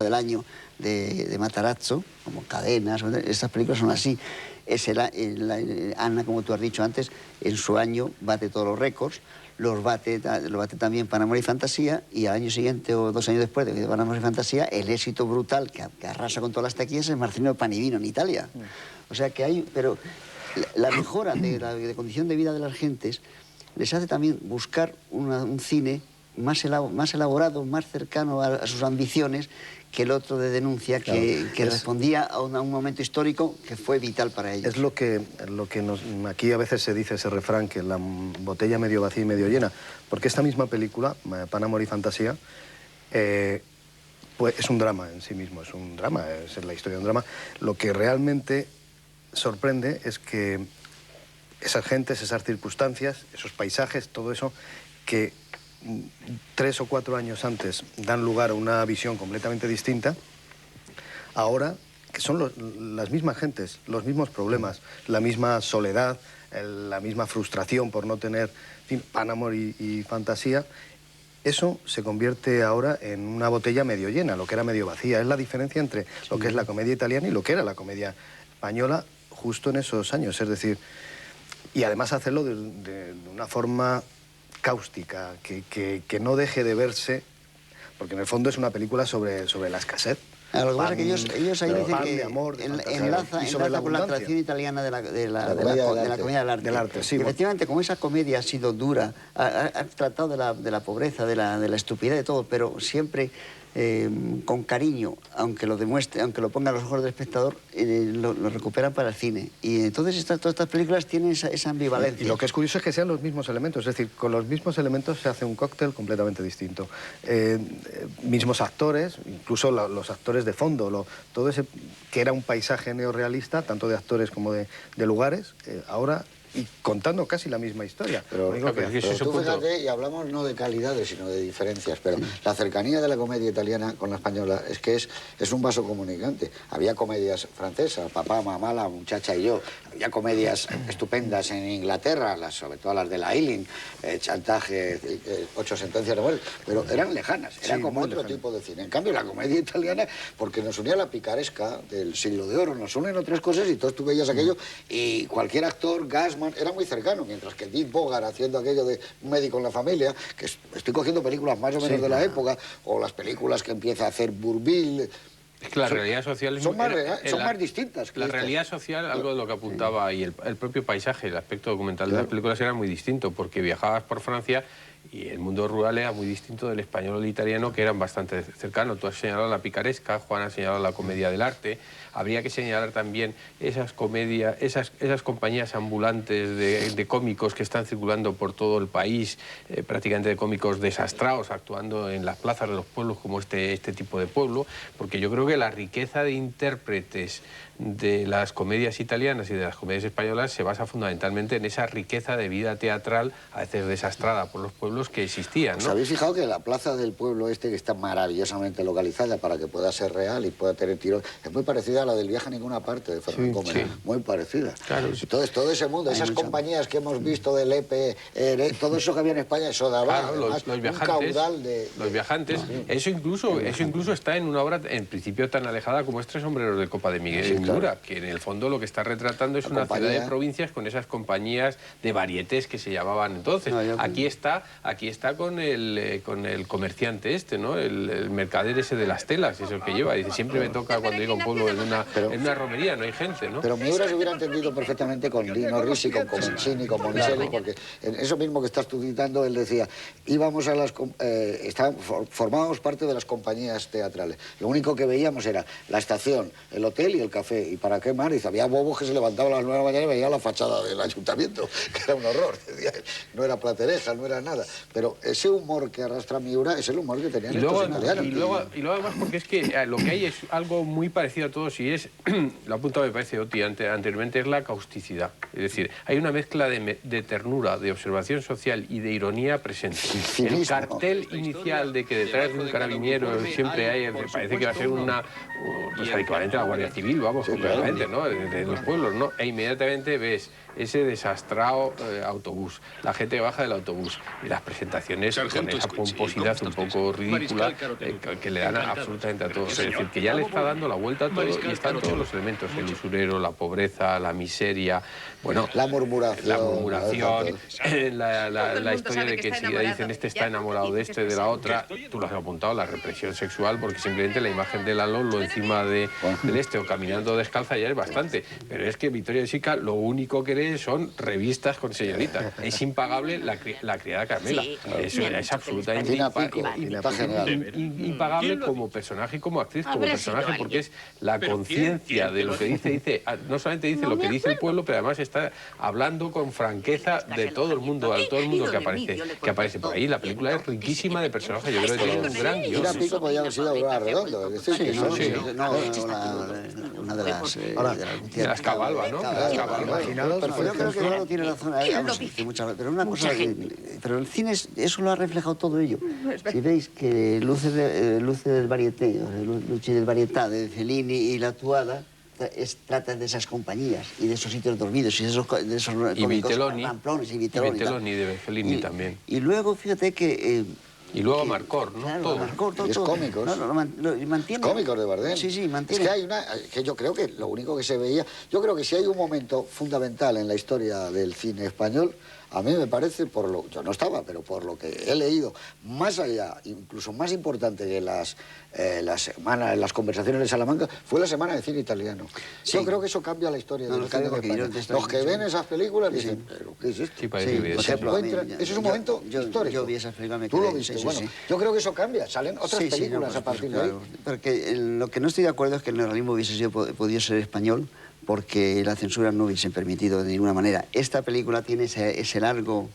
del año de Matarazzo, como Cadenas, estas películas son así. Anna, como tú has dicho antes, en su año bate todos los récords, lo bate también Pan, Amor y Fantasía, y al año siguiente o 2 años después de Pan, Amor y Fantasía, el éxito brutal que arrasa con todas las taquillas es Marcelino Panivino en Italia. O sea que hay... Pero la mejora de condición de vida de las gentes les hace también buscar un cine más elaborado, más cercano a sus ambiciones, que el otro de denuncia, que respondía a un momento histórico que fue vital para ellos. Es lo que aquí a veces se dice ese refrán, que la botella medio vacía y medio llena, porque esta misma película, Pan, Amor y Fantasía, pues es un drama en sí mismo, es un drama, es la historia de un drama. Lo que realmente sorprende es que esas gentes, esas circunstancias, esos paisajes, todo eso, que 3 o 4 años antes dan lugar a una visión completamente distinta, ahora que son las mismas gentes, los mismos problemas, la misma soledad, la misma frustración por no tener, en fin, Pan, Amor y Fantasía, eso se convierte ahora en una botella medio llena, lo que era medio vacía. Es la diferencia entre lo que es la comedia italiana y lo que era la comedia española justo en esos años, es decir, y además hacerlo de una forma cáustica, que no deje de verse, porque en el fondo es una película sobre la escasez. Lo que pasa es que ellos ahí dicen que amor, enlaza con la tradición italiana de la comedia del arte. Sí, efectivamente, como esa comedia ha sido dura, ha tratado de la pobreza, de la estupidez, de todo, pero siempre con cariño, aunque lo demuestre, aunque lo ponga a los ojos del espectador, lo recuperan para el cine. Y entonces todas estas películas tienen esa ambivalencia. Y lo que es curioso es que sean los mismos elementos, es decir, con los mismos elementos se hace un cóctel completamente distinto. Mismos actores, incluso los actores de fondo, todo ese que era un paisaje neorrealista, tanto de actores como de lugares, ahora... y contando casi la misma historia. Pero tú fíjate, y hablamos no de calidades, sino de diferencias, pero la cercanía de la comedia italiana con la española es que es un vaso comunicante. Había comedias francesas, Papá, Mamá, La Muchacha y Yo. Había comedias estupendas en Inglaterra, sobre todo las de la Ealing, Chantaje, 8 sentencias de muerte, pero eran lejanas, era como otro tipo de cine. En cambio, la comedia italiana, porque nos unía la picaresca del siglo de oro, nos unen otras cosas y todos tú veías aquello, y cualquier actor, Gassman, era muy cercano, mientras que Deep Bogart haciendo aquello de un médico en la familia, que estoy cogiendo películas más o menos de la época, o las películas que empieza a hacer Bourvil. Es que la realidad social son más distintas. La realidad social, algo de lo que apuntaba, y el propio paisaje, el aspecto documental de las películas era muy distinto, porque viajabas por Francia y el mundo rural era muy distinto del español o del italiano, que eran bastante cercanos. Tú has señalado la picaresca, Juan ha señalado la comedia del arte. Habría que señalar también esas compañías ambulantes de cómicos que están circulando por todo el país, prácticamente de cómicos desastrados, actuando en las plazas de los pueblos como este tipo de pueblo, porque yo creo que la riqueza de intérpretes de las comedias italianas y de las comedias españolas se basa fundamentalmente en esa riqueza de vida teatral, a veces desastrada por los pueblos, que existían, ¿no? ¿Os habéis fijado que la plaza del pueblo que está maravillosamente localizada para que pueda ser real y pueda tener tirón, es muy parecida a la del Viaje a ninguna parte de Fernán Gómez? Sí. Muy parecida. Claro, sí. Entonces, todo ese mundo, esas compañías que hemos visto del EPE, todo eso que había en España, eso daba además, los viajantes, un caudal de... Los viajantes, eso incluso está en una obra, en principio, tan alejada como Tres sombreros de copa de Miguel Indura, que en el fondo lo que está retratando es una ciudad de provincias con esas compañías de varietés que se llamaban entonces. Aquí está con el comerciante ¿no? El mercader ese de las telas, eso que lleva. Dice, siempre me toca cuando llego a un pueblo en una romería, no hay gente, ¿no? Pero Miura se hubiera entendido perfectamente con Dino Risi, con Comencini, con Monicelli, porque en eso mismo que estás tú citando, él decía, íbamos a formábamos parte de las compañías teatrales. Lo único que veíamos era la estación, el hotel y el café. ¿Y para qué más? Dice, había bobos que se levantaban a las 9 de la mañana y veían la fachada del ayuntamiento, que era un horror. Decía, no era platereja, no era nada. Pero ese humor que arrastra Miura es el humor que tenían estos italianos. Y luego además, porque es que lo que hay es algo muy parecido a todos, y es, lo ha apuntado me parece Oti anteriormente, es la causticidad. Es decir, hay una mezcla de ternura, de observación social y de ironía presente. El cartel inicial de que detrás de un carabiniero siempre hay, parece que va a ser el equivalente a la Guardia Civil, vamos, completamente, ¿no? De los pueblos, ¿no? E inmediatamente ves ese desastrado autobús, la gente baja del autobús, y las presentaciones con esa pomposidad un poco ridícula que le dan absolutamente a todos. Es decir, que ya le está dando la vuelta a todo y están todos los elementos, el usurero, la pobreza, la miseria, bueno, la murmuración, la historia de que si dicen este está enamorado de este, de la otra, tú lo has apuntado, la represión sexual, porque simplemente la imagen de la Lolo encima del este o caminando descalza ya es bastante, pero es que Vittorio De Sica lo único que lee son revistas con señoritas. Es impagable la criada Carmela. Es absolutamente impagable como personaje y como actriz, como personaje, porque es la conciencia de lo que dice, no solamente dice lo que dice el pueblo, pero además está hablando con franqueza de todo el mundo, a todo el mundo que aparece por ahí. La película es riquísima de personajes, yo creo que tiene un gran guión. Mira, Pico podía haber sido Aurora Redondo. Una de las Cabalba, ¿no? Yo creo que Eduardo tiene razón, pero una cosa, pero el cine eso lo ha reflejado todo ello. Si veis que Luces del Varieté, Luci del Varietà de Fellini y La Tuada trata de esas compañías y de esos sitios dormidos y de esos ramplones y Vitelloni de Fellini también. Y luego fíjate que y luego Marcor, ¿no? Claro, todo. Marcor, todo. Es cómicos. No, mantiene. Cómicos de Bardem. Sí, mantiene. Es que hay que yo creo que lo único que se veía... Yo creo que si hay un momento fundamental en la historia del cine español, a mí me parece, yo no estaba, pero por lo que he leído, más allá, incluso más importante que las conversaciones de Salamanca, fue la Semana de Cine Italiano. Sí. Yo creo que eso cambia la historia del cine de España. Los que ven esas películas dicen, ¿pero qué es esto? Sí, parece Por ejemplo, eso es un momento histórico. Yo vi esas películas. Tú lo viste, yo creo que eso cambia. Salen otras películas a partir de ahí. Porque lo que no estoy de acuerdo es que el neorrealismo hubiese podido ser español, porque la censura no hubiese permitido de ninguna manera. Esta película tiene ese largo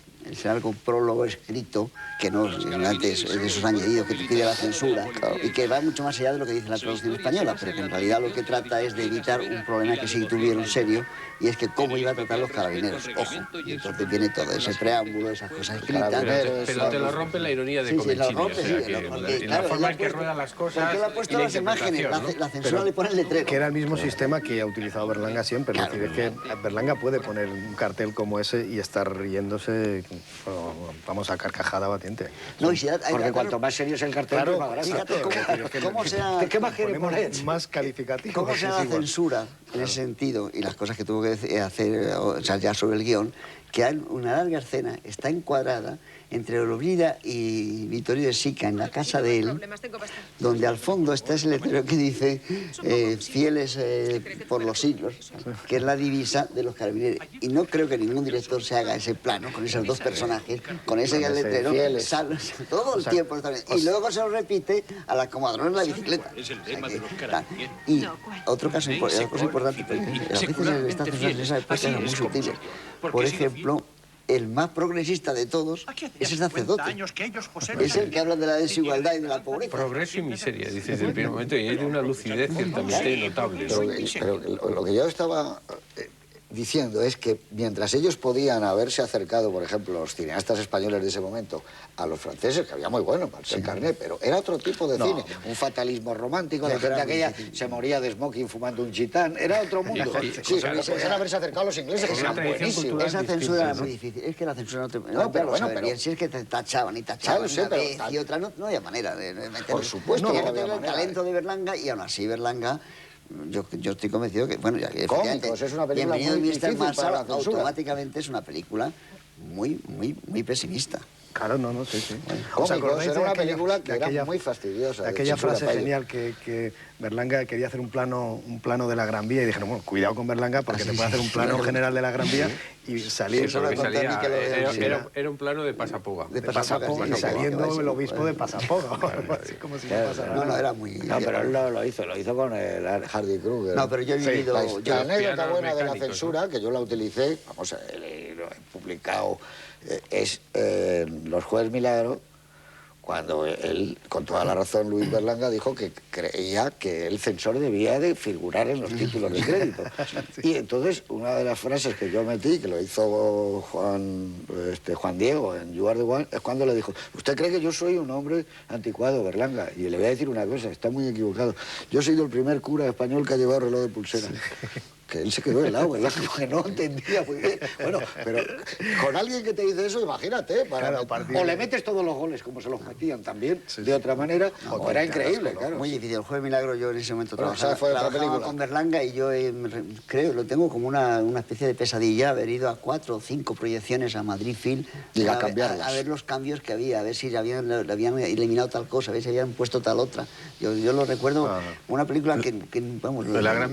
prólogo escrito que no antes de esos añadidos que pide la censura y que va mucho más allá de lo que dice la traducción española, pero que en realidad lo que trata es de evitar un problema que sí tuvieron serio, y es que cómo iba a tratar los carabineros. Ojo, y entonces viene todo ese preámbulo, esas cosas escritas. Pero te lo rompe la ironía de Comencini, la forma en que ruedan las cosas. Porque le ha puesto las imágenes, la censura le pone el letrero. Que era el mismo sistema que ha utilizado Berlanga siempre. Es decir, es que Berlanga puede poner un cartel como ese y estar riéndose, vamos, a carcajada batiente. Porque cuanto más serio es el cartel, más barato. ¿Qué más quiere poner? Más calificativo. ¿Cómo sea la censura en ese sentido y las cosas que tuvo que hacer, o sea, ya sobre el guión, que hay una larga escena, está encuadrada entre Oroblida y Vittorio De Sica en la casa de él, donde al fondo está ese letrero que dice fieles por los siglos, que es la divisa de los carabineros. Y no creo que ningún director se haga ese plano con esos dos personajes, con ese letrero, todo el tiempo. Y luego se lo repite a la comadrona en la bicicleta. Y otro caso importante, porque a veces estas cosas en esa época eran muy sutiles. Por ejemplo, el más progresista de todos es el sacerdote. Es el que habla de la desigualdad y de la pobreza. Progreso y miseria, dice desde el primer momento, y es de una lucidez ciertamente notable. Pero lo que yo estaba diciendo es que mientras ellos podían haberse acercado, por ejemplo, los cineastas españoles de ese momento, a los franceses, que había muy bueno, Marcel Carné, pero era otro tipo de cine, un fatalismo romántico, la gente aquella se moría de smoking fumando un chitán, era otro mundo. Sí, podían haberse acercado a los ingleses, que eran buenísimos. Esa censura era muy difícil, es que la censura no te... pero bueno, si es que te tachaban y tachaban una vez y otra, no había manera de meter... Por supuesto que no había manera. El talento de Berlanga, y aún así Berlanga... Yo estoy convencido que, bueno, Cómicos, es una película muy difícil para la censura. Automáticamente es una película muy pesimista. Claro, sí. Cómicos, era una película que era muy fastidiosa. Aquella frase genial que Berlanga quería hacer un plano de la Gran Vía y dijeron, bueno, cuidado con Berlanga porque te puede hacer un plano general de la Gran Vía y salir... Era un plano de Pasapoga. De Pasapoga y saliendo el obispo de Pasapoga. Así como si no pasara nada. No, era muy... No, pero él lo hizo con el Hardy Kruger. No, pero yo he vivido... La anécdota buena de la censura, que yo la utilicé, vamos, lo he publicado, es Los Jueves Milagro, cuando él, con toda la razón, Luis Berlanga dijo que creía que el censor debía de figurar en los títulos de crédito. Y entonces, una de las frases que yo metí, que lo hizo Juan Diego en You Are the One, es cuando le dijo, ¿usted cree que yo soy un hombre anticuado, Berlanga? Y le voy a decir una cosa, está muy equivocado. Yo he sido el primer cura español que ha llevado reloj de pulsera. que él se quedó helado, ¿verdad? Como que no entendía muy bien. Bueno, pero con alguien que te dice eso, imagínate, Claro, o le metes todos los goles como se los metían también, de otra manera, o era increíble, claro. Muy difícil. El Jueves Milagro yo en ese momento Bueno, ¿sabes? Fue otra trabajaba película. con Berlanga y yo creo, lo tengo como una especie de pesadilla, haber ido a 4 o 5 proyecciones a Madrid Film Y a cambiarlas. a ver los cambios que había, a ver si le habían eliminado tal cosa, a ver si habían puesto tal otra. Yo lo recuerdo, una película que vamos... La gran